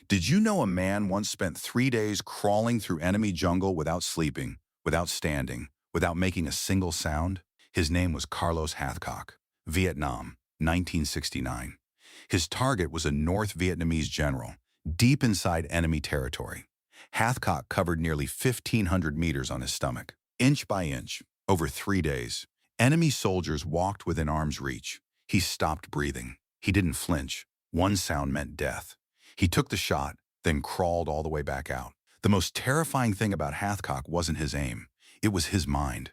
Did you know a man once spent 3 days crawling through enemy jungle without sleeping, without standing, without making a single sound? His name was Carlos Hathcock, Vietnam, 1969. His target was a North Vietnamese general, deep inside enemy territory. Hathcock covered nearly 1,500 meters on his stomach, inch by inch, over 3 days. Enemy soldiers walked within arm's reach. He stopped breathing. He didn't flinch. One sound meant death. He took the shot, then crawled all the way back out. The most terrifying thing about Hathcock wasn't his aim. It was his mind.